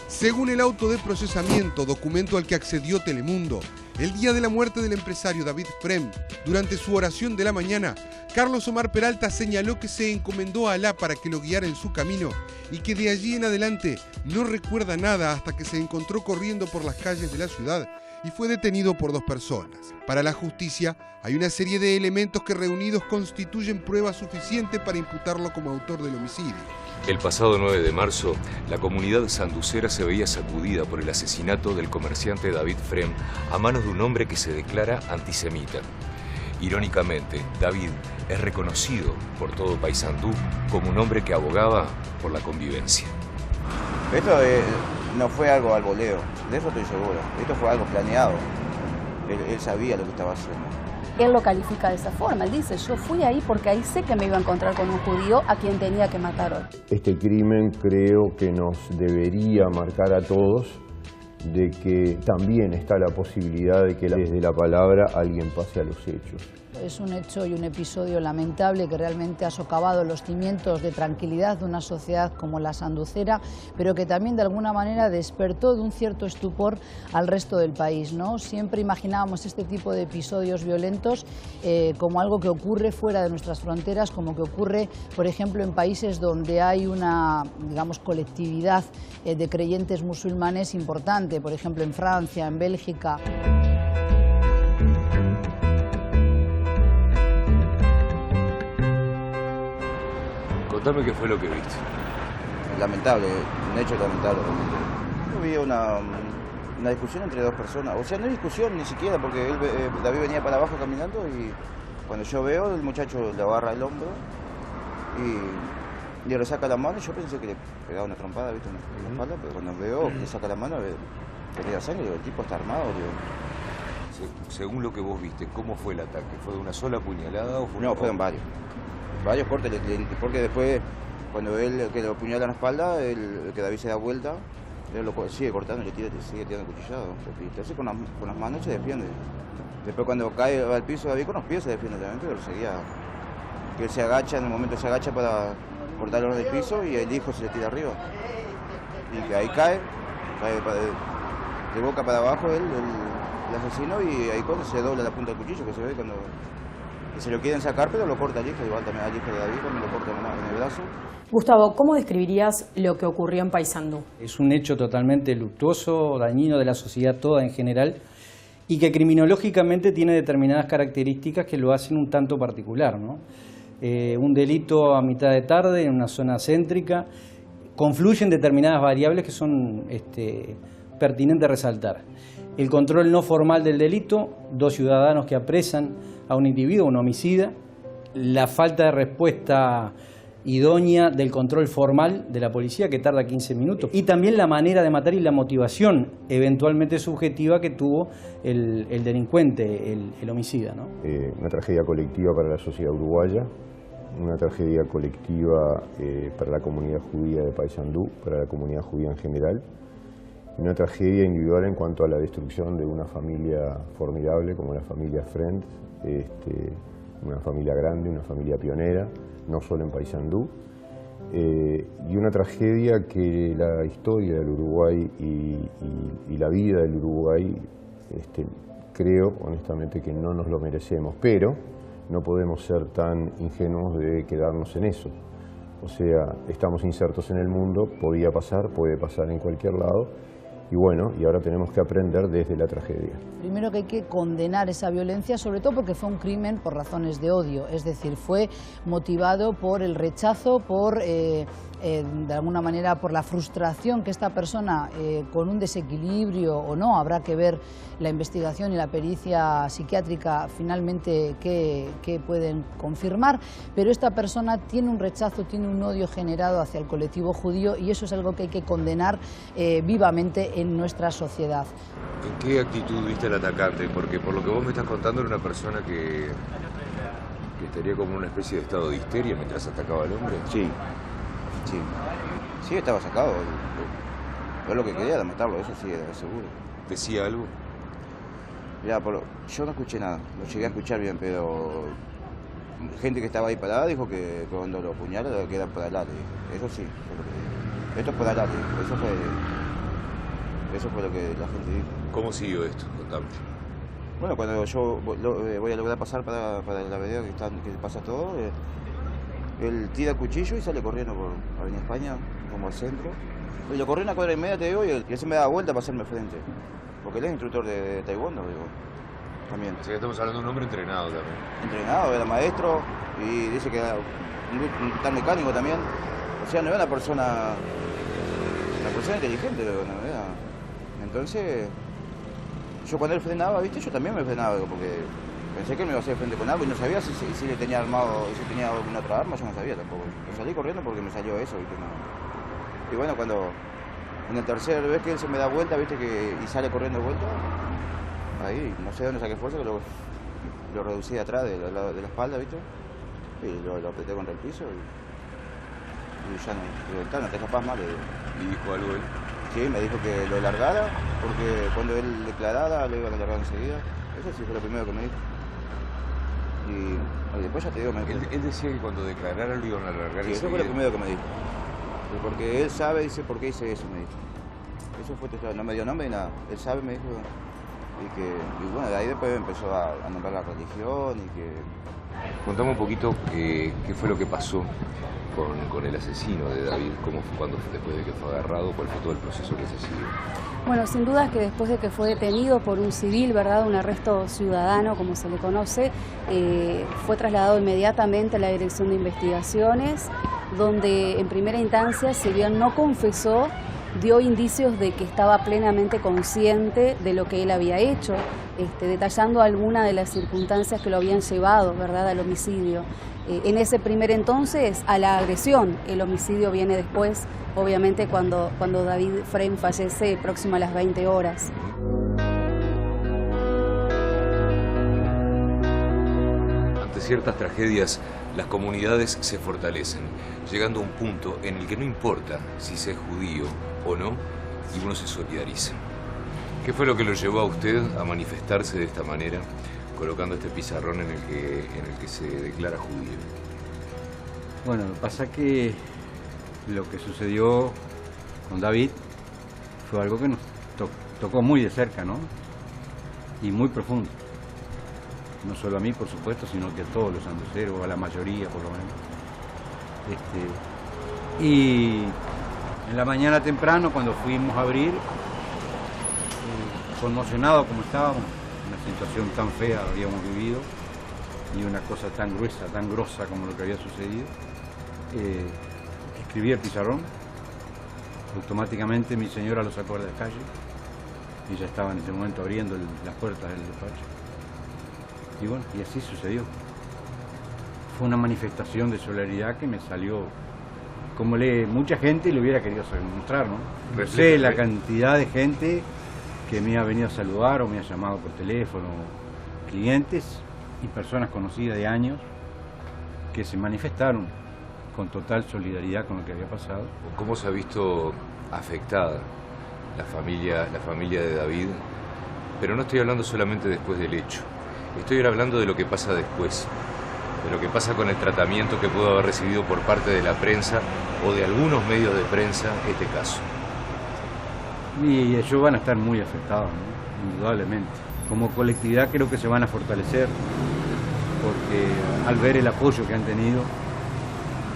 Según el auto de procesamiento, documento al que accedió Telemundo, el día de la muerte del empresario David Frem, durante su oración de la mañana, Carlos Omar Peralta señaló que se encomendó a Alá para que lo guiara en su camino y que de allí en adelante no recuerda nada hasta que se encontró corriendo por las calles de la ciudad y fue detenido por 2 personas. Para la justicia, hay una serie de elementos que reunidos constituyen prueba suficiente para imputarlo como autor del homicidio. El pasado 9 de marzo, la comunidad sanducera se veía sacudida por el asesinato del comerciante David Frem a manos de un hombre que se declara antisemita. Irónicamente, David es reconocido por todo Paysandú como un hombre que abogaba por la convivencia. Esto no fue algo al voleo, de eso estoy seguro. Esto fue algo planeado. Él sabía lo que estaba haciendo. Él lo califica de esa forma. Él dice, yo fui ahí porque ahí sé que me iba a encontrar con un judío a quien tenía que matar hoy. Este crimen creo que nos debería marcar a todos de que también está la posibilidad de que desde la palabra alguien pase a los hechos. Es un hecho y un episodio lamentable que realmente ha socavado los cimientos de tranquilidad de una sociedad como la sanducera, pero que también de alguna manera despertó de un cierto estupor al resto del país, ¿no? Siempre imaginábamos este tipo de episodios violentos como algo que ocurre fuera de nuestras fronteras, como que ocurre, por ejemplo, en países donde hay una, digamos, colectividad de creyentes musulmanes importante, por ejemplo, en Francia, en Bélgica. Contame qué fue lo que viste. Lamentable, un hecho lamentable. Yo vi una discusión entre 2 personas, o sea, no hay discusión ni siquiera, porque David venía para abajo caminando y cuando yo veo, el muchacho le agarra el hombro y le saca la mano. Yo pensé que le pegaba una trompada, ¿viste? En la espalda, pero cuando veo que le saca la mano, tenía sangre, el tipo está armado. Según lo que vos viste, ¿cómo fue el ataque? ¿Fue de una sola puñalada o fue No, fueron varios cortes, porque después, cuando él que lo apuñala en la espalda, que David se da vuelta, él lo sigue cortando, sigue tirando cuchillado. Entonces con las manos se defiende. Después cuando cae al piso David con los pies se defiende también, pero seguía. Que él se agacha, en el momento se agacha para cortarlo del piso y el hijo se le tira arriba. Y que ahí cae de boca para abajo el asesino, y ahí cuando se dobla la punta del cuchillo, que se ve cuando se lo quieren sacar, pero lo corta el hijo, igual también al hijo de David, también lo corta en el brazo. Gustavo, ¿cómo describirías lo que ocurrió en Paysandú? Es un hecho totalmente luctuoso, dañino de la sociedad toda en general, y que criminológicamente tiene determinadas características que lo hacen un tanto particular, ¿no? Un delito a mitad de tarde en una zona céntrica, confluyen determinadas variables que son pertinentes resaltar. El control no formal del delito, 2 ciudadanos que apresan a un individuo, un homicida, la falta de respuesta idónea del control formal de la policía, que tarda 15 minutos, y también la manera de matar y la motivación eventualmente subjetiva que tuvo el delincuente, el homicida, ¿no? Una tragedia colectiva para la sociedad uruguaya, una tragedia colectiva para la comunidad judía de Paysandú, para la comunidad judía en general, una tragedia individual en cuanto a la destrucción de una familia formidable como la familia Frem, una familia grande, una familia pionera, no solo en Paysandú, y una tragedia que la historia del Uruguay y la vida del Uruguay, creo honestamente que no nos lo merecemos, pero no podemos ser tan ingenuos de quedarnos en eso. O sea, estamos insertos en el mundo, podía pasar, puede pasar en cualquier lado, y bueno, y ahora tenemos que aprender desde la tragedia. Primero que hay que condenar esa violencia, sobre todo porque fue un crimen por razones de odio, es decir, fue motivado por el rechazo, por de alguna manera por la frustración que esta persona, con un desequilibrio o no, habrá que ver la investigación y la pericia psiquiátrica finalmente que pueden confirmar, pero esta persona tiene un rechazo, tiene un odio generado hacia el colectivo judío, y eso es algo que hay que condenar vivamente en nuestra sociedad. ¿En qué actitud viste al atacante? Porque por lo que vos me estás contando era una persona que estaría como en una especie de estado de histeria mientras atacaba al hombre. Sí, estaba sacado. Yo lo que quería era matarlo, eso sí, era seguro. ¿Decía algo? Ya, yo no escuché nada, lo llegué a escuchar bien, pero gente que estaba ahí parada dijo que cuando lo apuñala lo quedan por adelante. Eso sí, fue lo que dijo. Esto es por adelante, eso fue lo que la gente dijo. ¿Cómo siguió esto? Contame. Bueno, cuando yo voy a lograr pasar para la vereda que pasa todo, él tira el cuchillo y sale corriendo por Avenida España, como al centro. Y lo corrí una cuadra y media, te digo, y él se me da vuelta para hacerme frente. Porque él es instructor de taekwondo, digo. También. O sea, estamos hablando de un hombre entrenado también. Entrenado, era maestro y dice que era un tal mecánico también. O sea, no era una persona inteligente, no era. Entonces, yo cuando él frenaba, ¿viste? Yo también me frenaba, porque pensé que me iba a hacer frente con algo y no sabía si le tenía armado, si tenía alguna otra arma, yo no sabía tampoco. Yo salí corriendo porque me salió eso, ¿viste? No. Y bueno, cuando en el tercer vez que él se me da vuelta, ¿viste? Y sale corriendo de vuelta, ahí no sé dónde saqué fuerza, que lo reducí de atrás, de la espalda, ¿viste? Y lo apreté contra el piso y ya no te escapás más. ¿Y dijo algo él? Sí, me dijo que lo largara, porque cuando él declarara lo iban a largar enseguida. Eso sí fue lo primero que me dijo. Y después ya te digo... Él decía que cuando declarara lo iban a largar enseguida. Sí, eso fue lo primero que me dijo. Porque él sabe, dice, ¿por qué hice eso? Me dijo. Eso fue, no me dio nombre ni nada. Él sabe, me dijo. Y bueno, de ahí después empezó a nombrar la religión y que... Contame un poquito qué fue lo que pasó con el asesino de David, después de que fue agarrado, cuál fue todo el proceso que se siguió. Bueno, sin duda que después de que fue detenido por un civil, ¿verdad?, un arresto ciudadano, como se le conoce, fue trasladado inmediatamente a la Dirección de Investigaciones, donde en primera instancia, si bien no confesó, dio indicios de que estaba plenamente consciente de lo que él había hecho, detallando algunas de las circunstancias que lo habían llevado, ¿verdad?, al homicidio. En ese primer entonces, a la agresión. El homicidio viene después, obviamente, cuando David Frem fallece próximo a las 20 horas. Ante ciertas tragedias, las comunidades se fortalecen, llegando a un punto en el que no importa si se es judío o no, y uno se solidariza. ¿Qué fue lo que lo llevó a usted a manifestarse de esta manera, colocando este pizarrón en el que se declara judío? Bueno, lo que pasa es que lo que sucedió con David fue algo que nos tocó muy de cerca, ¿no? Y muy profundo. No solo a mí, por supuesto, sino que a todos los sanduceros, a la mayoría por lo menos. Y en la mañana temprano, cuando fuimos a abrir, conmocionados como estábamos, una situación tan fea habíamos vivido y una cosa tan gruesa, tan grosa como lo que había sucedido, escribí el pizarrón. Automáticamente mi señora lo sacó de la calle y ya estaba en ese momento abriendo las puertas del despacho. Y bueno, y así sucedió. Fue una manifestación de solidaridad que me salió como mucha gente le hubiera querido mostrar, ¿no? No sé la cantidad de gente que me ha venido a saludar o me ha llamado por teléfono, clientes y personas conocidas de años que se manifestaron con total solidaridad con lo que había pasado. ¿Cómo se ha visto afectada la familia de David? Pero no estoy hablando solamente después del hecho. Estoy hablando de lo que pasa después, de lo que pasa con el tratamiento que pudo haber recibido por parte de la prensa o de algunos medios de prensa este caso. Y ellos van a estar muy afectados, ¿no? Indudablemente. Como colectividad creo que se van a fortalecer, porque al ver el apoyo que han tenido,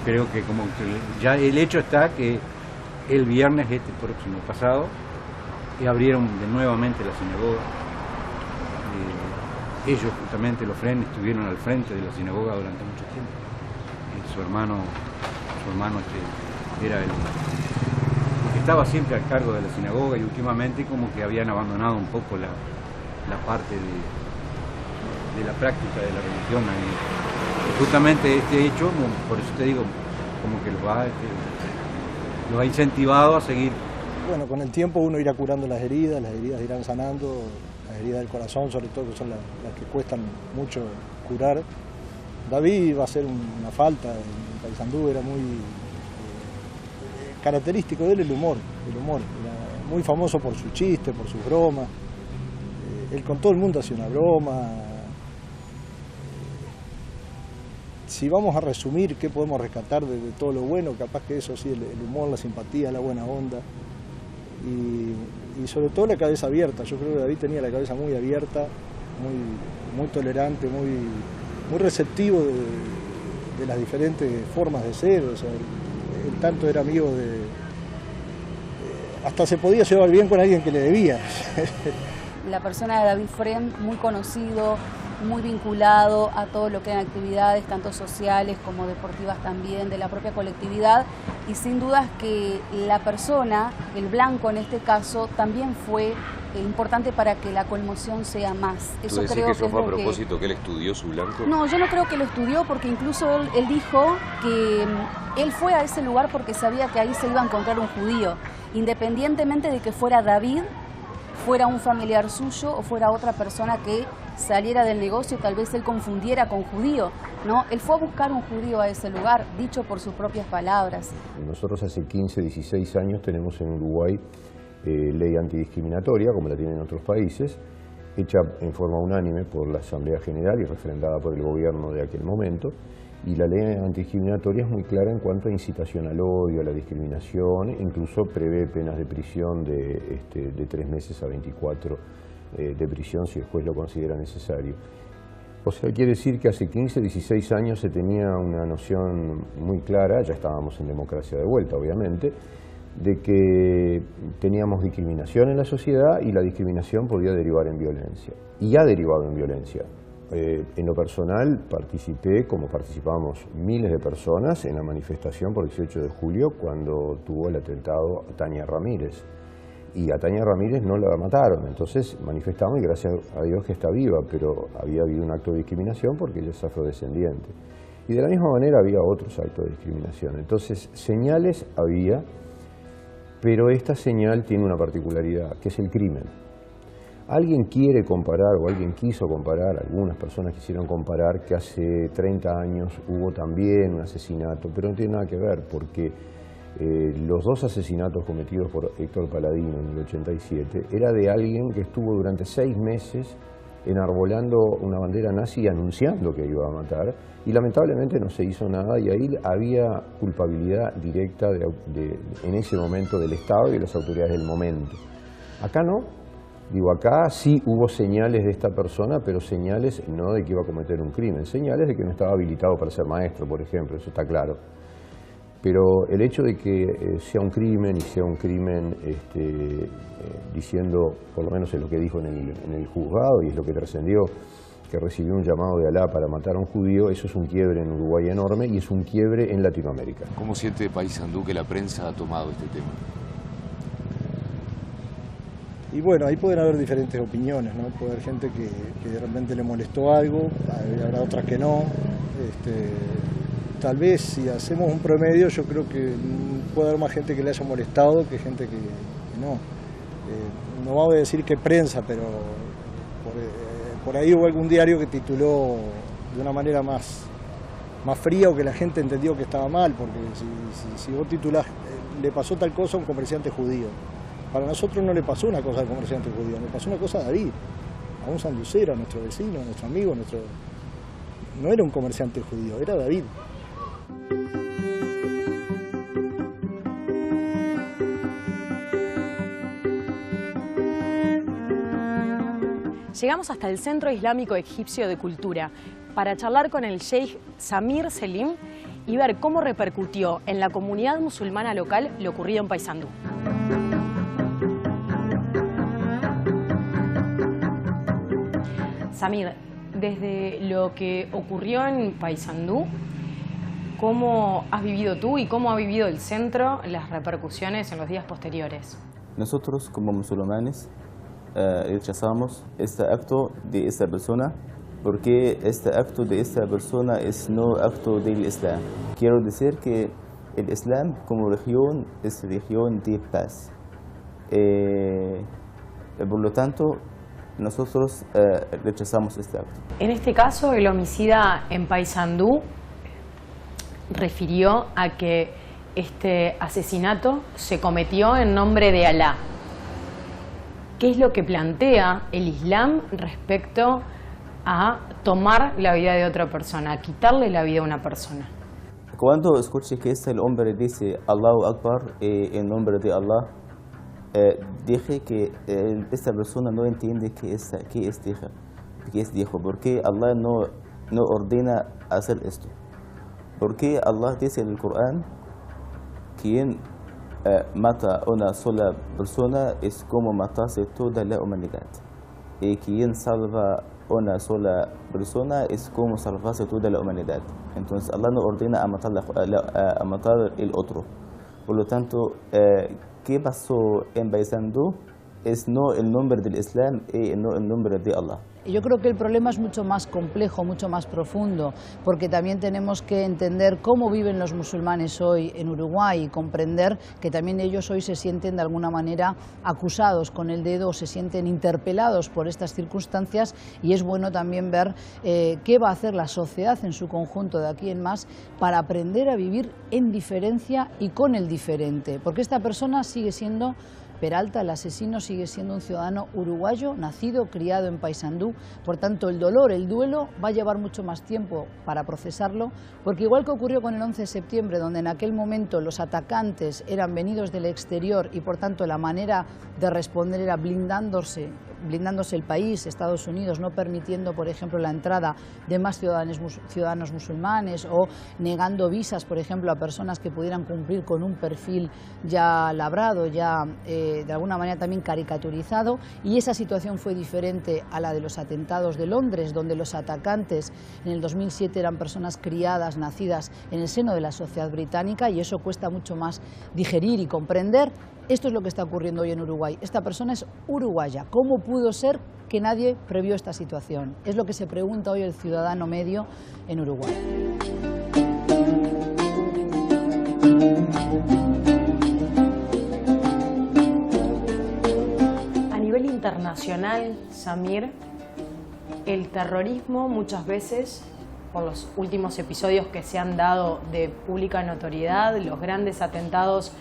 creo que como que ya el hecho está que el viernes próximo pasado abrieron nuevamente la sinagoga. Ellos justamente, los Frem, estuvieron al frente de la sinagoga durante mucho tiempo. Su hermano era el que estaba siempre al cargo de la sinagoga, y últimamente como que habían abandonado un poco la parte de la práctica de la religión. Y justamente este hecho, por eso te digo, como que los ha incentivado a seguir. Bueno, con el tiempo uno irá curando las heridas irán sanando. Las heridas del corazón, sobre todo, que son las que cuestan mucho curar. David va a ser una falta en Paysandú, era muy característico de él el humor. Era muy famoso por sus chistes, por sus bromas. Él con todo el mundo hacía una broma. si vamos a resumir qué podemos rescatar de todo lo bueno, capaz que eso sí, el humor, la simpatía, la buena onda y sobre todo la cabeza abierta. Yo creo que David tenía la cabeza muy abierta, muy tolerante, muy receptivo de las diferentes formas de ser. O sea, él tanto era amigo hasta se podía llevar bien con alguien que le debía. La persona de David Frem, muy conocido, muy vinculado a todo lo que eran actividades, tanto sociales como deportivas también, de la propia colectividad, y sin dudas que la persona, el blanco en este caso, también fue importante para que la conmoción sea más. Eso creo que eso fue a propósito que él estudió su blanco. No, yo no creo que lo estudió, porque incluso él dijo que él fue a ese lugar porque sabía que ahí se iba a encontrar un judío, independientemente de que fuera David, fuera un familiar suyo o fuera otra persona que saliera del negocio y tal vez él confundiera con judío, ¿no? Él fue a buscar un judío a ese lugar, dicho por sus propias palabras. Nosotros hace 15, 16 años tenemos en Uruguay ley antidiscriminatoria, como la tienen en otros países, hecha en forma unánime por la Asamblea General y refrendada por el gobierno de aquel momento. Y la ley antidiscriminatoria es muy clara en cuanto a incitación al odio, a la discriminación, incluso prevé penas de prisión de 3 meses a 24 de prisión si el juez lo considera necesario. O sea, quiere decir que hace 15, 16 años se tenía una noción muy clara, ya estábamos en democracia de vuelta obviamente, de que teníamos discriminación en la sociedad y la discriminación podía derivar en violencia. Y ha derivado en violencia. En lo personal participé, como participamos miles de personas, en la manifestación por el 18 de julio cuando tuvo el atentado a Tania Ramírez. Y a Tania Ramírez no la mataron, entonces manifestamos y gracias a Dios que está viva, pero había habido un acto de discriminación porque ella es afrodescendiente. Y de la misma manera había otros actos de discriminación. Entonces señales había, pero esta señal tiene una particularidad, que es el crimen. Alguien quiere comparar, o alguien quiso comparar, algunas personas quisieron comparar que hace 30 años hubo también un asesinato, pero no tiene nada que ver, porque los 2 asesinatos cometidos por Héctor Paladino en el 87 era de alguien que estuvo durante 6 meses enarbolando una bandera nazi y anunciando que iba a matar, y lamentablemente no se hizo nada, y ahí había culpabilidad directa en ese momento del Estado y de las autoridades del momento. Acá no. Digo, acá sí hubo señales de esta persona, pero señales no de que iba a cometer un crimen, señales de que no estaba habilitado para ser maestro, por ejemplo, eso está claro. Pero el hecho de que sea un crimen y sea un crimen diciendo, por lo menos es lo que dijo en el juzgado y es lo que trascendió, que recibió un llamado de Alá para matar a un judío, eso es un quiebre en Uruguay enorme y es un quiebre en Latinoamérica. ¿Cómo siente Paysandú que la prensa ha tomado este tema? Y bueno, ahí pueden haber diferentes opiniones, ¿no? Puede haber gente que de repente le molestó algo, habrá otras que no. Tal vez si hacemos un promedio, yo creo que puede haber más gente que le haya molestado que gente que no. No vamos a decir que prensa, pero por ahí hubo algún diario que tituló de una manera más fría o que la gente entendió que estaba mal, porque si vos titulás, le pasó tal cosa a un comerciante judío. Para nosotros no le pasó una cosa al comerciante judío, le pasó una cosa a David, a un sanducero, a nuestro vecino, a nuestro amigo, no era un comerciante judío, era David. Llegamos hasta el Centro Islámico Egipcio de Cultura para charlar con el Sheikh Samir Selim y ver cómo repercutió en la comunidad musulmana local lo ocurrido en Paysandú. Samir, desde lo que ocurrió en Paysandú, ¿cómo has vivido tú y cómo ha vivido el centro las repercusiones en los días posteriores? Nosotros como musulmanes rechazamos este acto de esta persona porque este acto de esta persona es no acto del Islam. Quiero decir que el Islam como religión es religión de paz. Por lo tanto, nosotros rechazamos este acto. En este caso, el homicida en Paysandú refirió a que este asesinato se cometió en nombre de Alá. ¿Qué es lo que plantea el Islam respecto a tomar la vida de otra persona, a quitarle la vida a una persona. Cuando escuché que el hombre dice Allahu Akbar en nombre de Allah, dije que esta persona no entiende qué es dijo, porque Allah no ordena hacer esto. Porque Allah dice en el Corán, quien mata a una sola persona es como matarse toda la humanidad. Y quien salva a una sola persona es como salvarse toda la humanidad. Entonces Allah no ordena a matar el otro. Por lo tanto, ¿qué pasó en Paysandú? Es no el nombre del Islam y no el nombre de Allah. Yo creo que el problema es mucho más complejo, mucho más profundo, porque también tenemos que entender cómo viven los musulmanes hoy en Uruguay y comprender que también ellos hoy se sienten de alguna manera acusados con el dedo, se sienten interpelados por estas circunstancias, y es bueno también ver qué va a hacer la sociedad en su conjunto de aquí en más para aprender a vivir en diferencia y con el diferente, porque esta persona sigue siendo Peralta, el asesino, sigue siendo un ciudadano uruguayo, nacido, criado en Paysandú. Por tanto, el dolor, el duelo, va a llevar mucho más tiempo para procesarlo, porque igual que ocurrió con el 11 de septiembre, donde en aquel momento los atacantes eran venidos del exterior y por tanto la manera de responder era blindándose el país, Estados Unidos, no permitiendo, por ejemplo, la entrada de más ciudadanos musulmanes o negando visas, por ejemplo, a personas que pudieran cumplir con un perfil ya labrado, ya de alguna manera también caricaturizado, y esa situación fue diferente a la de los atentados de Londres, donde los atacantes en el 2007 eran personas criadas, nacidas en el seno de la sociedad británica, y eso cuesta mucho más digerir y comprender. Esto es lo que está ocurriendo hoy en Uruguay. Esta persona es uruguaya. ¿Cómo pudo ser que nadie previó esta situación? Es lo que se pregunta hoy el ciudadano medio en Uruguay. A nivel internacional, Samir, el terrorismo muchas veces, por los últimos episodios que se han dado de pública notoriedad, los grandes atentados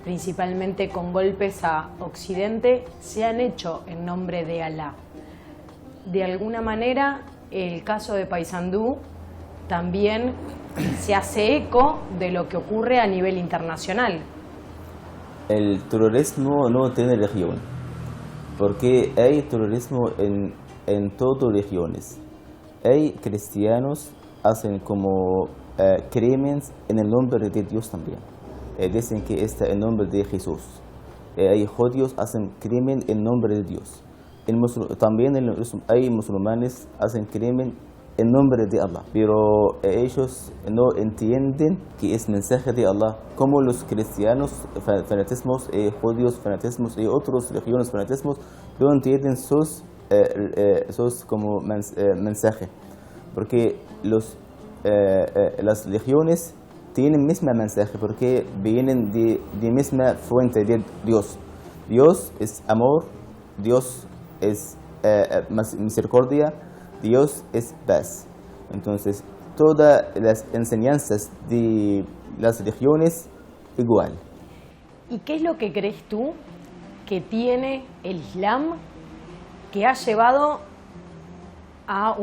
principalmente con golpes a Occidente, se han hecho en nombre de Alá. De alguna manera, el caso de Paysandú también se hace eco de lo que ocurre a nivel internacional. El terrorismo no tiene región, porque hay terrorismo en todas regiones. Hay cristianos hacen como crímenes en el nombre de Dios también. Dicen que está en nombre de Jesús. Hay judíos hacen crimen en nombre de Dios. También hay musulmanes hacen crimen en nombre de Allah, pero ellos no entienden que es mensaje de Allah, como los cristianos fanatismos, judíos fanatismos y otras religiones fanatismos no entienden sus como mensaje, porque las religiones tienen mismo mensaje porque vienen de misma fuente de Dios. Dios es amor, Dios es misericordia, Dios es paz. Entonces, todas las enseñanzas de las religiones igual. ¿Y qué es lo que crees tú que tiene el Islam que ha llevado a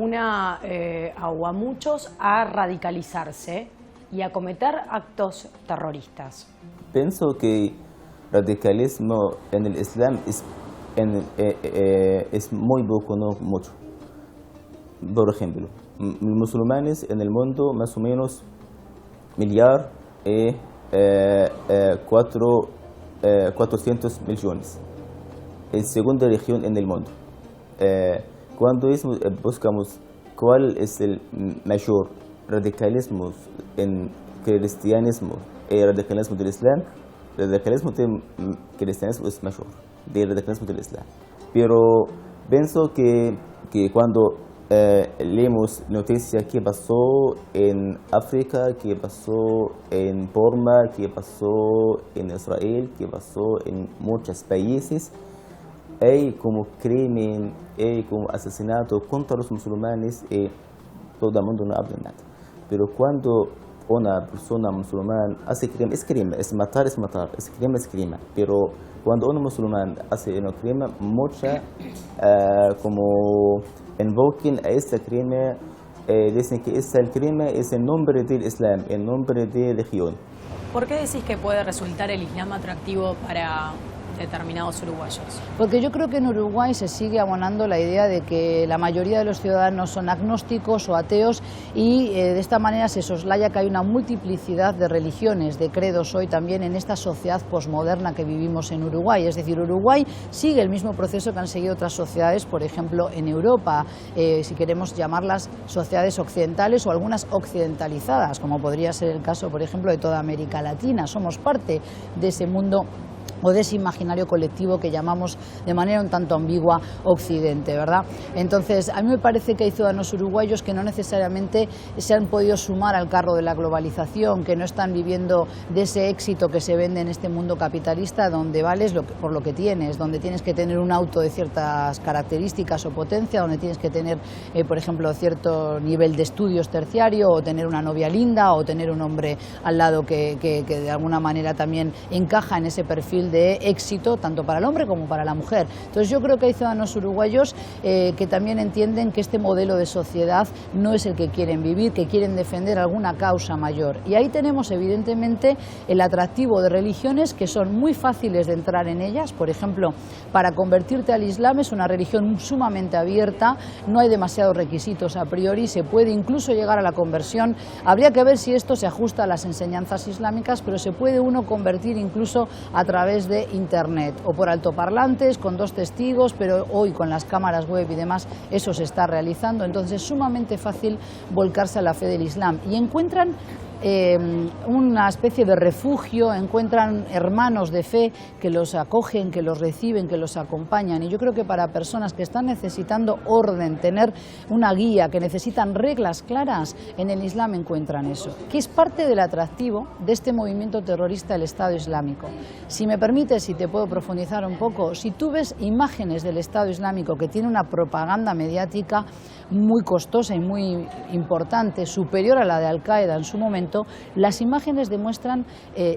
muchos a radicalizarse y a cometer actos terroristas? Pienso que radicalismo en el Islam es muy poco, no mucho. Por ejemplo, musulmanes en el mundo más o menos 400 millones. Es segunda región en el mundo. Cuando buscamos cuál es el mayor radicalismo en cristianismo y radicalismo del Islam, el radicalismo del cristianismo es mayor del radicalismo del Islam. Pero pienso que cuando leemos noticias que pasó en África, que pasó en Burma, que pasó en Israel, que pasó en muchos países, hay como crimen, hay como asesinato contra los musulmanes y todo el mundo no habla nada. Pero cuando una persona musulmana hace crimen, es matar, es crimen. Pero cuando un musulmán hace un crimen, mucha como invoquen a este crimen, dicen que este crimen es en nombre del Islam, en nombre de religión. ¿Por qué decís que puede resultar el Islam atractivo para determinados uruguayos? Porque yo creo que en Uruguay se sigue abonando la idea de que la mayoría de los ciudadanos son agnósticos o ateos y de esta manera se soslaya que hay una multiplicidad de religiones, de credos hoy también en esta sociedad posmoderna que vivimos en Uruguay. Es decir, Uruguay sigue el mismo proceso que han seguido otras sociedades, por ejemplo, en Europa, si queremos llamarlas sociedades occidentales o algunas occidentalizadas, como podría ser el caso, por ejemplo, de toda América Latina. Somos parte de ese mundo o de ese imaginario colectivo que llamamos de manera un tanto ambigua Occidente, ¿verdad? Entonces, a mí me parece que hay ciudadanos uruguayos que no necesariamente se han podido sumar al carro de la globalización, que no están viviendo de ese éxito que se vende en este mundo capitalista, donde vales por lo que tienes, donde tienes que tener un auto de ciertas características o potencia, donde tienes que tener, por ejemplo, cierto nivel de estudios terciario, o tener una novia linda, o tener un hombre al lado que de alguna manera también encaja en ese perfil de éxito tanto para el hombre como para la mujer. Entonces yo creo que hay ciudadanos uruguayos que también entienden que este modelo de sociedad no es el que quieren vivir, que quieren defender alguna causa mayor. Y ahí tenemos evidentemente el atractivo de religiones que son muy fáciles de entrar en ellas. Por ejemplo, para convertirte al Islam es una religión sumamente abierta, no hay demasiados requisitos a priori, se puede incluso llegar a la conversión. Habría que ver si esto se ajusta a las enseñanzas islámicas, pero se puede uno convertir incluso a través de Internet o por altoparlantes con 2 testigos, pero hoy con las cámaras web y demás eso se está realizando. Entonces es sumamente fácil volcarse a la fe del Islam y encuentran una especie de refugio, encuentran hermanos de fe que los acogen, que los reciben, que los acompañan. Y yo creo que para personas que están necesitando orden, tener una guía, que necesitan reglas claras, en el Islam encuentran eso, que es parte del atractivo de este movimiento terrorista del Estado Islámico. Si me permites, si te puedo profundizar un poco, si tú ves imágenes del Estado Islámico que tiene una propaganda mediática muy costosa y muy importante, superior a la de Al-Qaeda en su momento, las imágenes demuestran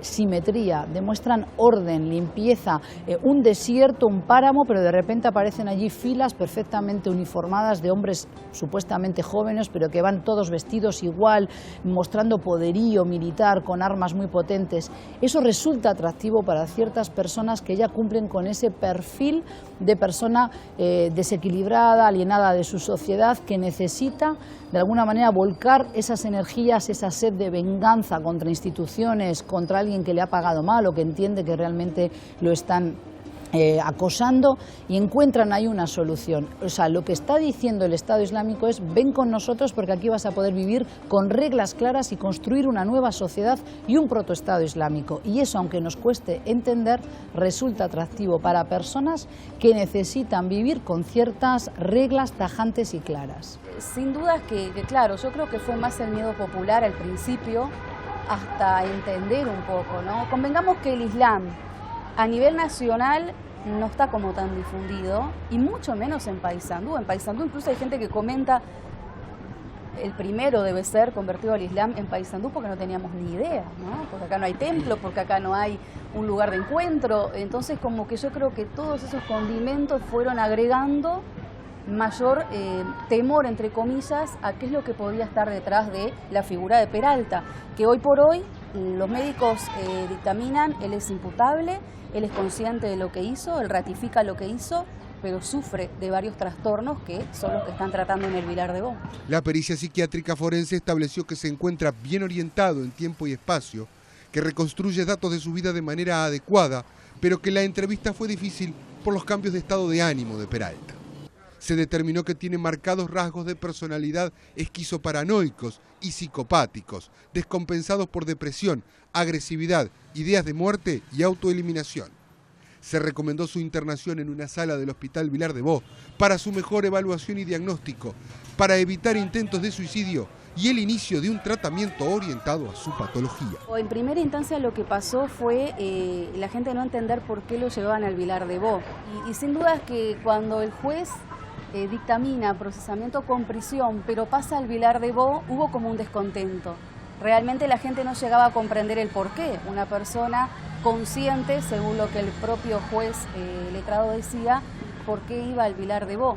simetría, demuestran orden, limpieza, un desierto, un páramo, pero de repente aparecen allí filas perfectamente uniformadas de hombres supuestamente jóvenes, pero que van todos vestidos igual, mostrando poderío militar con armas muy potentes. Eso resulta atractivo para ciertas personas que ya cumplen con ese perfil de persona desequilibrada, alienada de su sociedad, que necesita de alguna manera volcar esas energías, esa sed de venganza contra instituciones, contra alguien que le ha pagado mal o que entiende que realmente lo están acosando, y encuentran ahí una solución. O sea, lo que está diciendo el Estado Islámico es: ven con nosotros porque aquí vas a poder vivir con reglas claras y construir una nueva sociedad y un protoestado islámico. Y eso, aunque nos cueste entender, resulta atractivo para personas que necesitan vivir con ciertas reglas tajantes y claras. Sin duda que claro, yo creo que fue más el miedo popular al principio, hasta entender un poco, ¿no? Convengamos que el Islam a nivel nacional no está como tan difundido, y mucho menos en Paysandú. En Paysandú incluso hay gente que comenta: el primero debe ser convertido al Islam en Paysandú porque no teníamos ni idea, ¿no? Porque acá no hay templo, porque acá no hay un lugar de encuentro. Entonces, como que yo creo que todos esos condimentos fueron agregando mayor temor, entre comillas, a qué es lo que podía estar detrás de la figura de Peralta, que hoy por hoy los médicos dictaminan: él es imputable, él es consciente de lo que hizo, él ratifica lo que hizo, pero sufre de varios trastornos que son los que están tratando en el Vilar de Bo. La pericia psiquiátrica forense estableció que se encuentra bien orientado en tiempo y espacio, que reconstruye datos de su vida de manera adecuada, pero que la entrevista fue difícil por los cambios de estado de ánimo de Peralta. Se determinó que tiene marcados rasgos de personalidad esquizoparanoicos y psicopáticos, descompensados por depresión, agresividad, ideas de muerte y autoeliminación. Se recomendó su internación en una sala del Hospital Vilar de Bo para su mejor evaluación y diagnóstico, para evitar intentos de suicidio y el inicio de un tratamiento orientado a su patología. En primera instancia lo que pasó fue la gente no entender por qué lo llevaban al Vilar de Bo. Y sin duda es que cuando el juez dictamina procesamiento con prisión, pero pasa al Vilar de Bo, hubo como un descontento. Realmente la gente no llegaba a comprender el porqué. Una persona consciente, según lo que el propio juez letrado decía, por qué iba al Vilar de Bo.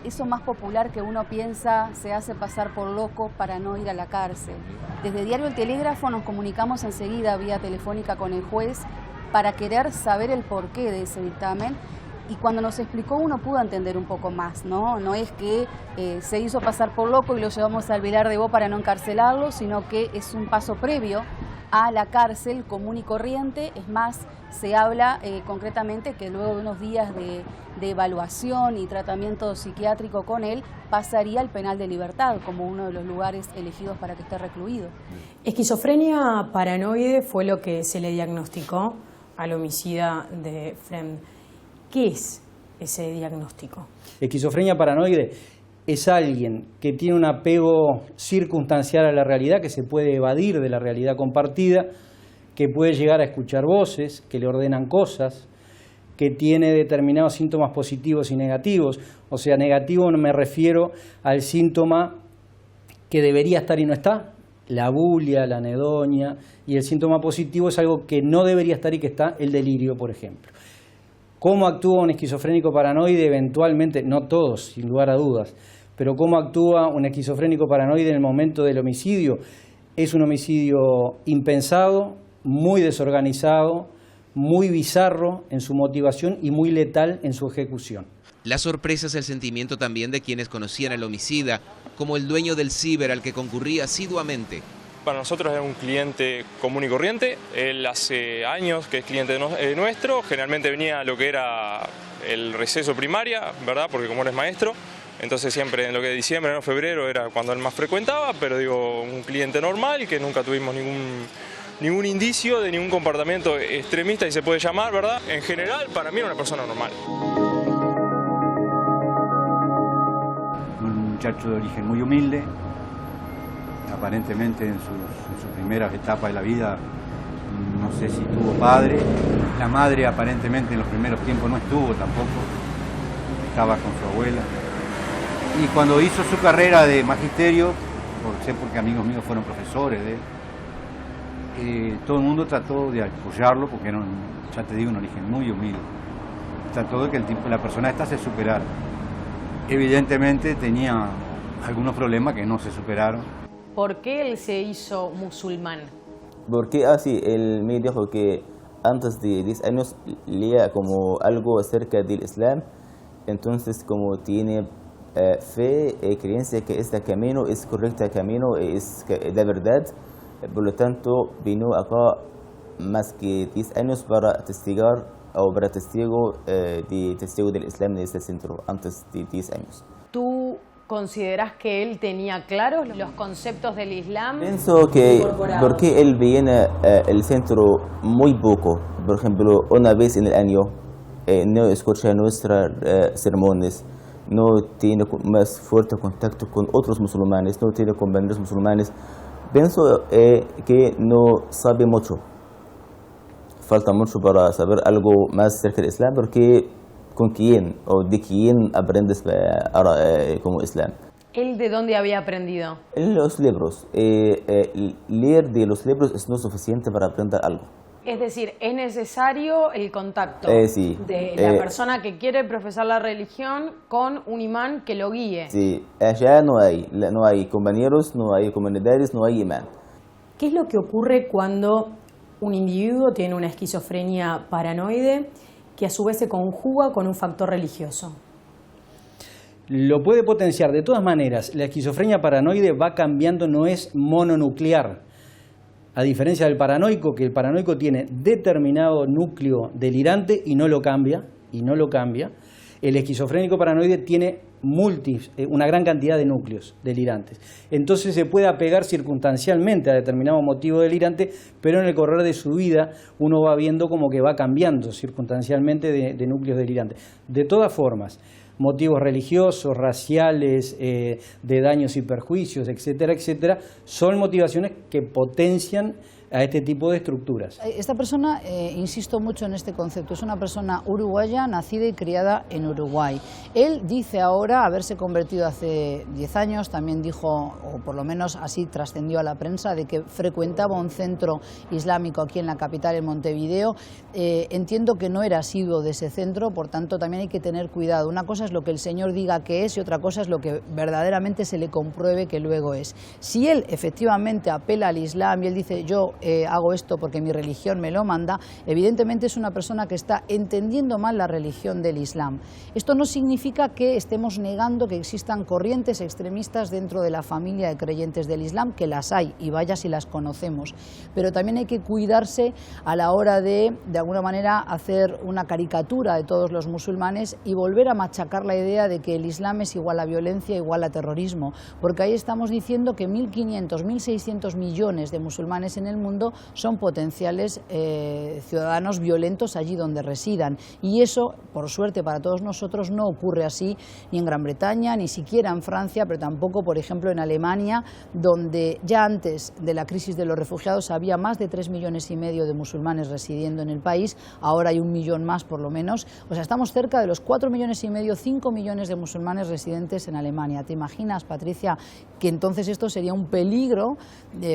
eso más popular que uno piensa se hace pasar por loco para no ir a la cárcel. Desde Diario El Telégrafo nos comunicamos enseguida vía telefónica con el juez para querer saber el porqué de ese dictamen, y cuando nos explicó uno pudo entender un poco más, ¿no? No es que se hizo pasar por loco y lo llevamos al Vilar de Bo para no encarcelarlo, sino que es un paso previo a la cárcel común y corriente. Es más, se habla concretamente que luego de unos días de evaluación y tratamiento psiquiátrico con él, pasaría al penal de Libertad como uno de los lugares elegidos para que esté recluido. Esquizofrenia paranoide fue lo que se le diagnosticó al homicida de Frem. ¿Qué es ese diagnóstico? Esquizofrenia paranoide es alguien que tiene un apego circunstancial a la realidad, que se puede evadir de la realidad compartida, que puede llegar a escuchar voces, que le ordenan cosas, que tiene determinados síntomas positivos y negativos. O sea, negativo no me refiero al síntoma que debería estar y no está, la bulia, la anedonia, y el síntoma positivo es algo que no debería estar y que está, el delirio, por ejemplo. ¿Cómo actúa un esquizofrénico paranoide? Eventualmente, no todos, sin lugar a dudas, pero ¿cómo actúa un esquizofrénico paranoide en el momento del homicidio? Es un homicidio impensado, muy desorganizado, muy bizarro en su motivación y muy letal en su ejecución. La sorpresa es el sentimiento también de quienes conocían al homicida, como el dueño del ciber al que concurría asiduamente. Para nosotros es un cliente común y corriente. Él hace años que es cliente nuestro. Generalmente venía a lo que era el receso primaria, ¿verdad? Porque como él es maestro, entonces siempre en lo que es diciembre, enero, febrero era cuando él más frecuentaba, pero digo, un cliente normal que nunca tuvimos ningún indicio de ningún comportamiento extremista, y se puede llamar, ¿verdad? En general, para mí era una persona normal. Un muchacho de origen muy humilde. Aparentemente en sus primeras etapas de la vida, no sé si tuvo padre. La madre aparentemente en los primeros tiempos no estuvo tampoco, estaba con su abuela. Y cuando hizo su carrera de magisterio, sé porque amigos míos fueron profesores de él, todo el mundo trató de apoyarlo porque era, ya te digo, un origen muy humilde. Trató de que la persona esta se superara. Evidentemente tenía algunos problemas que no se superaron. ¿Por qué él se hizo musulmán? Porque así él me dijo que antes de 10 años leía como algo acerca del Islam, entonces como tiene fe y creencia que este camino es correcto camino, es de verdad, por lo tanto vino acá más que 10 años para testigar o para testigo del Islam en este centro, antes de 10 años. ¿Tú consideras que él tenía claros los conceptos del Islam? Pienso que porque él viene al centro muy poco, por ejemplo, una vez en el año, no escucha nuestros sermones, no tiene más fuerte contacto con otros musulmanes, no tiene compañeros musulmanes. Pienso que no sabe mucho, falta mucho para saber algo más acerca del Islam, porque ¿con quién o de quién aprendes como Islam? ¿Él de dónde había aprendido? En los libros. Leer de los libros es no suficiente para aprender algo. Es decir, es necesario el contacto sí. de la persona que quiere profesar la religión con un imán que lo guíe. Sí, allá no hay compañeros, no hay comunidades, no hay imán. ¿Qué es lo que ocurre cuando un individuo tiene una esquizofrenia paranoide que a su vez se conjuga con un factor religioso? Lo puede potenciar. De todas maneras, la esquizofrenia paranoide va cambiando, no es mononuclear. A diferencia del paranoico, que el paranoico tiene determinado núcleo delirante y no lo cambia, el esquizofrénico paranoide tiene una gran cantidad de núcleos delirantes. Entonces se puede apegar circunstancialmente a determinado motivo delirante, pero en el correr de su vida uno va viendo como que va cambiando circunstancialmente de núcleos delirantes. De todas formas, motivos religiosos, raciales, de daños y perjuicios, etcétera, etcétera, son motivaciones que potencian a este tipo de estructuras. Esta persona, insisto mucho en este concepto, es una persona uruguaya, nacida y criada en Uruguay. Él dice ahora haberse convertido hace 10 años, también dijo, o por lo menos así trascendió a la prensa, de que frecuentaba un centro islámico aquí en la capital, en Montevideo. Entiendo que no era asiduo de ese centro, por tanto también hay que tener cuidado. Una cosa es lo que el señor diga que es y otra cosa es lo que verdaderamente se le compruebe que luego es. Si él efectivamente apela al Islam y él dice yo hago esto porque mi religión me lo manda, evidentemente es una persona que está entendiendo mal la religión del Islam. Esto no significa que estemos negando que existan corrientes extremistas dentro de la familia de creyentes del Islam, que las hay y vaya si las conocemos, pero también hay que cuidarse a la hora de alguna manera hacer una caricatura de todos los musulmanes y volver a machacar la idea de que el Islam es igual a violencia, igual a terrorismo, porque ahí estamos diciendo que 1.500, 1.600 millones de musulmanes en el mundo son potenciales ciudadanos violentos allí donde residan, y eso, por suerte para todos nosotros, no ocurre así ni en Gran Bretaña, ni siquiera en Francia, pero tampoco, por ejemplo, en Alemania, donde ya antes de la crisis de los refugiados había más de 3,5 millones de musulmanes residiendo en el país, ahora hay 1 millón más por lo menos, o sea, estamos cerca de los 4,5 millones, 5 millones de musulmanes residentes en Alemania. ¿Te imaginas, Patricia, que entonces esto sería un peligro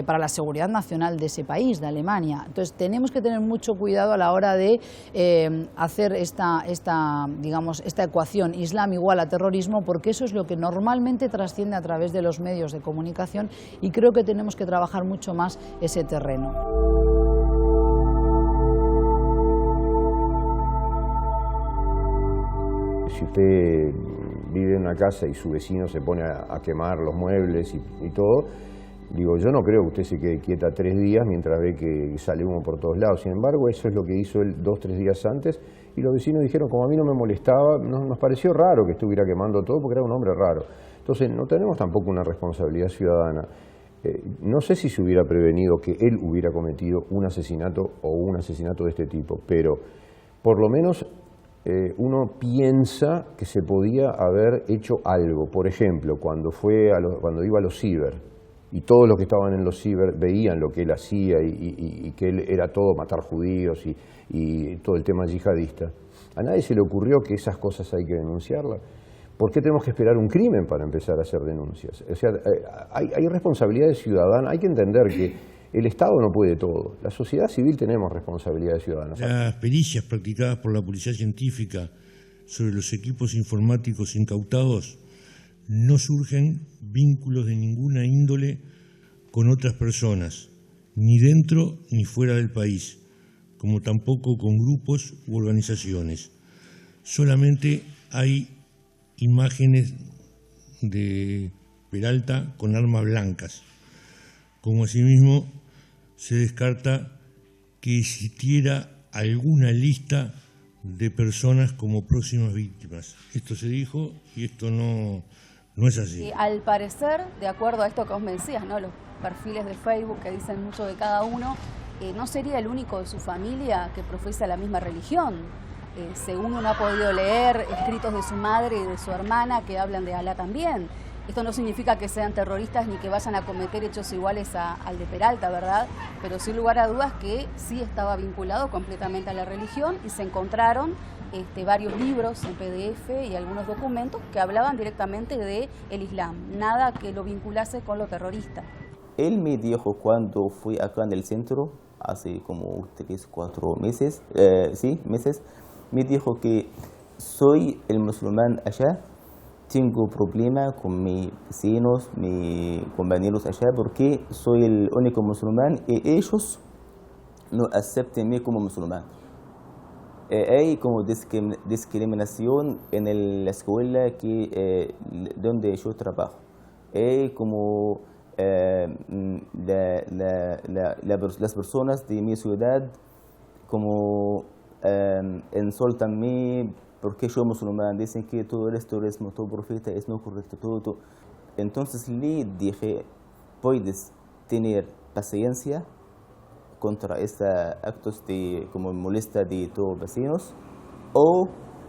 para la seguridad nacional de ese país, de Alemania? Entonces tenemos que tener mucho cuidado a la hora de hacer esta ecuación Islam igual a terrorismo, porque eso es lo que normalmente trasciende a través de los medios de comunicación, y creo que tenemos que trabajar mucho más ese terreno. Si usted vive en una casa y su vecino se pone a quemar los muebles y todo, digo, yo no creo que usted se quede quieta 3 días mientras ve que sale humo por todos lados. Sin embargo, eso es lo que hizo él 2 o 3 días antes, y los vecinos dijeron, como a mí no me molestaba, nos pareció raro que estuviera quemando todo porque era un hombre raro. Entonces, no tenemos tampoco una responsabilidad ciudadana. No sé si se hubiera prevenido que él hubiera cometido un asesinato o un asesinato de este tipo, pero por lo menos uno piensa que se podía haber hecho algo. Por ejemplo, cuando iba a los ciber, y todos los que estaban en los ciber veían lo que él hacía y que él era todo matar judíos y todo el tema yihadista, a nadie se le ocurrió que esas cosas hay que denunciarlas. ¿Por qué tenemos que esperar un crimen para empezar a hacer denuncias? O sea, hay responsabilidades ciudadanas, hay que entender que el Estado no puede todo, la sociedad civil tenemos responsabilidades ciudadanas. Las pericias practicadas por la Policía Científica sobre los equipos informáticos incautados no surgen vínculos de ninguna índole con otras personas, ni dentro ni fuera del país, como tampoco con grupos u organizaciones. Solamente hay imágenes de Peralta con armas blancas, como asimismo se descarta que existiera alguna lista de personas como próximas víctimas. Esto se dijo y esto no es así. Y al parecer, de acuerdo a esto que vos me decías, ¿no?, los perfiles de Facebook que dicen mucho de cada uno, no sería el único de su familia que profesa la misma religión. Según uno ha podido leer escritos de su madre y de su hermana que hablan de Alá también. Esto no significa que sean terroristas ni que vayan a cometer hechos iguales al de Peralta, ¿verdad? Pero sin lugar a dudas que sí estaba vinculado completamente a la religión, y se encontraron varios libros en PDF y algunos documentos que hablaban directamente del Islam, nada que lo vinculase con lo terrorista. Él me dijo cuando fui acá en el centro, hace como 3 o 4 meses, me dijo que soy el musulmán allá, tengo problema con mis vecinos, mis compañeros allá, porque soy el único musulmán y ellos no aceptan como musulmán. Hay como discriminación en la escuela donde yo trabajo. Hay como las personas de mi ciudad como insultan porque yo musulmán, dicen que todo eres terrorismo, todo profeta es no correcto, todo. Entonces le dije, puedes tener paciencia contra estos actos como molesta de tus vecinos, o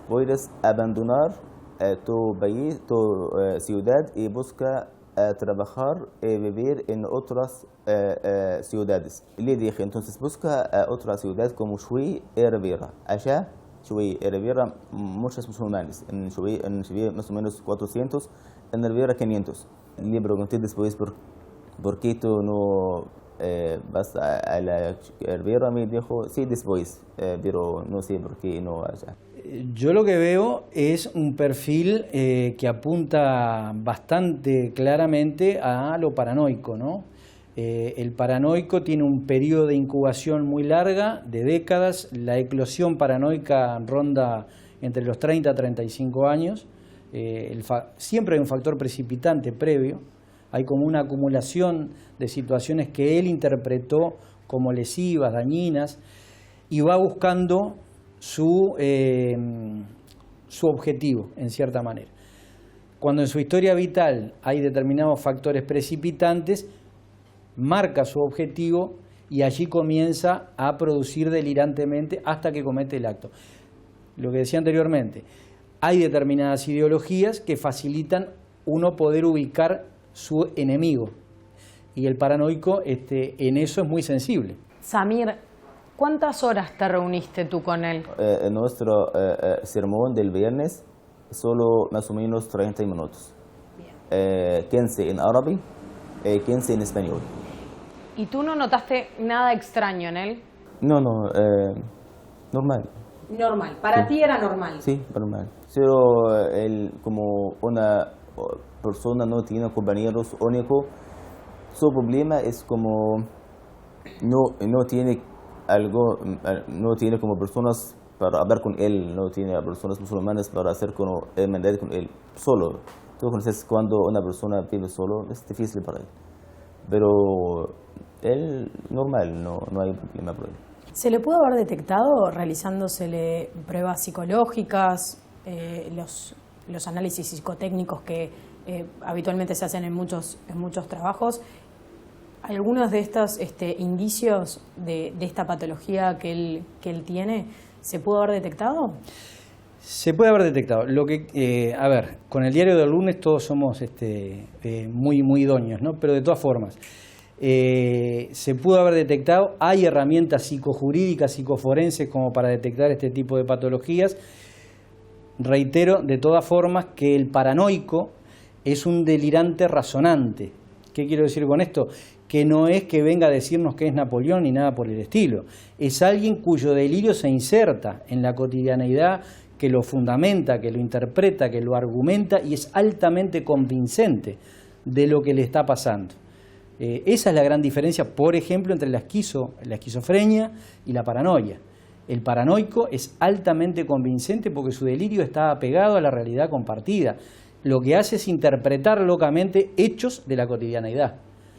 puedes abandonar tu país, tu ciudad, y buscar trabajar y vivir en otras ciudades. Le dije, entonces busca otra ciudad como Chuy y Rivera. Allá, Chuy y Rivera, muchos musulmanes. En Chuy más o menos 400, en Rivera 500. Le pregunté después por qué tú no vas a la Rivera. Me dijo, sí, después, pero no sé por qué no allá. Yo lo que veo es un perfil que apunta bastante claramente a lo paranoico, ¿no? El paranoico tiene un periodo de incubación muy larga, de décadas. La eclosión paranoica ronda entre los 30 a 35 años. Siempre hay un factor precipitante previo. Hay como una acumulación de situaciones que él interpretó como lesivas, dañinas, y va buscando su objetivo, en cierta manera. Cuando en su historia vital hay determinados factores precipitantes, marca su objetivo y allí comienza a producir delirantemente hasta que comete el acto. Lo que decía anteriormente, hay determinadas ideologías que facilitan uno poder ubicar su enemigo, y el paranoico en eso es muy sensible. Samir, ¿cuántas horas te reuniste tú con él? Nuestro sermón del viernes solo más o menos 30 minutos. 15 en árabe, 15 en español. ¿Y tú no notaste nada extraño en él? No, normal. Normal, para ti era normal. Sí, normal. Pero él, como una persona no tiene compañeros únicos, su problema es como no tiene no tiene como personas para hablar con él, no tiene personas musulmanas para hacer como hermandad con él, solo. Entonces cuando una persona vive solo es difícil para él. Pero él normal, no hay problema por él. ¿Se le pudo haber detectado realizándosele pruebas psicológicas, los análisis psicotécnicos que habitualmente se hacen en muchos trabajos? ¿Algunos de estos indicios de esta patología que él tiene se pudo haber detectado? Se puede haber detectado. Lo que, a ver, con el diario del lunes todos somos muy idóneos, ¿no? Pero de todas formas, se pudo haber detectado. Hay herramientas psicojurídicas, psicoforenses como para detectar este tipo de patologías. Reitero, de todas formas, que el paranoico es un delirante razonante. ¿Qué quiero decir con esto? Que no es que venga a decirnos que es Napoleón ni nada por el estilo. Es alguien cuyo delirio se inserta en la cotidianeidad, que lo fundamenta, que lo interpreta, que lo argumenta y es altamente convincente de lo que le está pasando. Esa es la gran diferencia, por ejemplo, entre la esquizofrenia y la paranoia. El paranoico es altamente convincente porque su delirio está apegado a la realidad compartida. Lo que hace es interpretar locamente hechos de la cotidianeidad.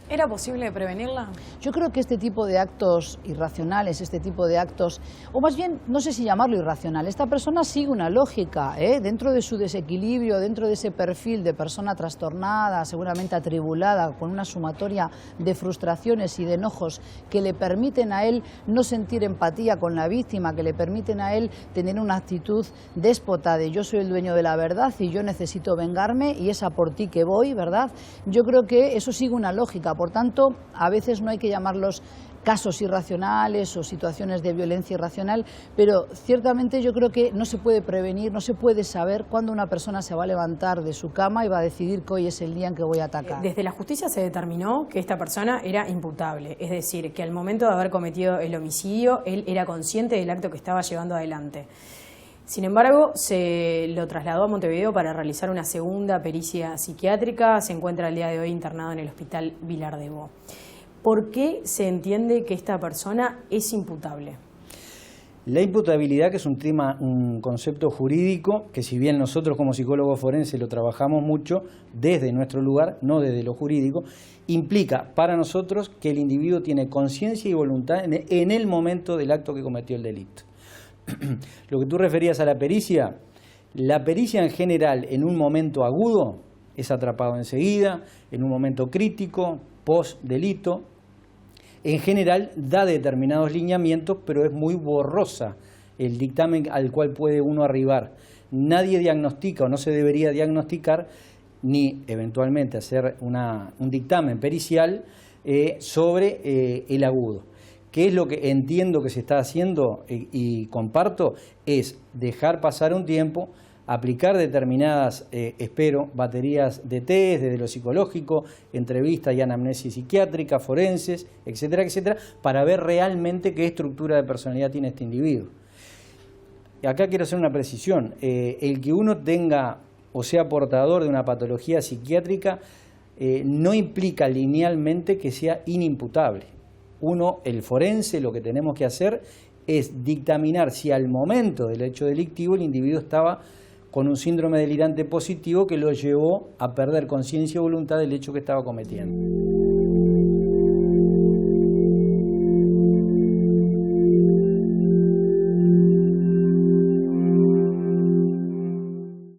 ¿Era posible prevenirla? Yo creo que este tipo de actos irracionales, este tipo de actos, o más bien, no sé si llamarlo irracional, esta persona sigue una lógica, dentro de su desequilibrio, dentro de ese perfil de persona trastornada, seguramente atribulada, con una sumatoria de frustraciones y de enojos que le permiten a él no sentir empatía con la víctima, que le permiten a él tener una actitud déspota de yo soy el dueño de la verdad y yo necesito vengarme y es a por ti que voy, ¿verdad? Yo creo que eso sigue una lógica. Por tanto, a veces no hay que llamarlos casos irracionales o situaciones de violencia irracional, pero ciertamente yo creo que no se puede prevenir, no se puede saber cuándo una persona se va a levantar de su cama y va a decidir que hoy es el día en que voy a atacar. Desde la justicia se determinó que esta persona era imputable, es decir, que al momento de haber cometido el homicidio, él era consciente del acto que estaba llevando adelante. Sin embargo, se lo trasladó a Montevideo para realizar una segunda pericia psiquiátrica. Se encuentra el día de hoy internado en el Hospital Vilar de Bo. ¿Por qué se entiende que esta persona es imputable? La imputabilidad, que es un concepto jurídico, que si bien nosotros como psicólogos forenses lo trabajamos mucho desde nuestro lugar, no desde lo jurídico, implica para nosotros que el individuo tiene conciencia y voluntad en el momento del acto que cometió el delito. Lo que tú referías a la pericia en general en un momento agudo es atrapado enseguida, en un momento crítico, post delito, en general da determinados lineamientos, pero es muy borrosa el dictamen al cual puede uno arribar. Nadie diagnostica o no se debería diagnosticar ni eventualmente hacer un dictamen pericial sobre el agudo. ¿Qué es lo que entiendo que se está haciendo y comparto? Es dejar pasar un tiempo, aplicar determinadas, espero, baterías de test, desde lo psicológico, entrevistas y anamnesis psiquiátrica, forenses, etcétera, etcétera, para ver realmente qué estructura de personalidad tiene este individuo. Acá quiero hacer una precisión. El que uno tenga o sea portador de una patología psiquiátrica no implica linealmente que sea inimputable. Uno, el forense, lo que tenemos que hacer es dictaminar si al momento del hecho delictivo el individuo estaba con un síndrome delirante positivo que lo llevó a perder conciencia y voluntad del hecho que estaba cometiendo.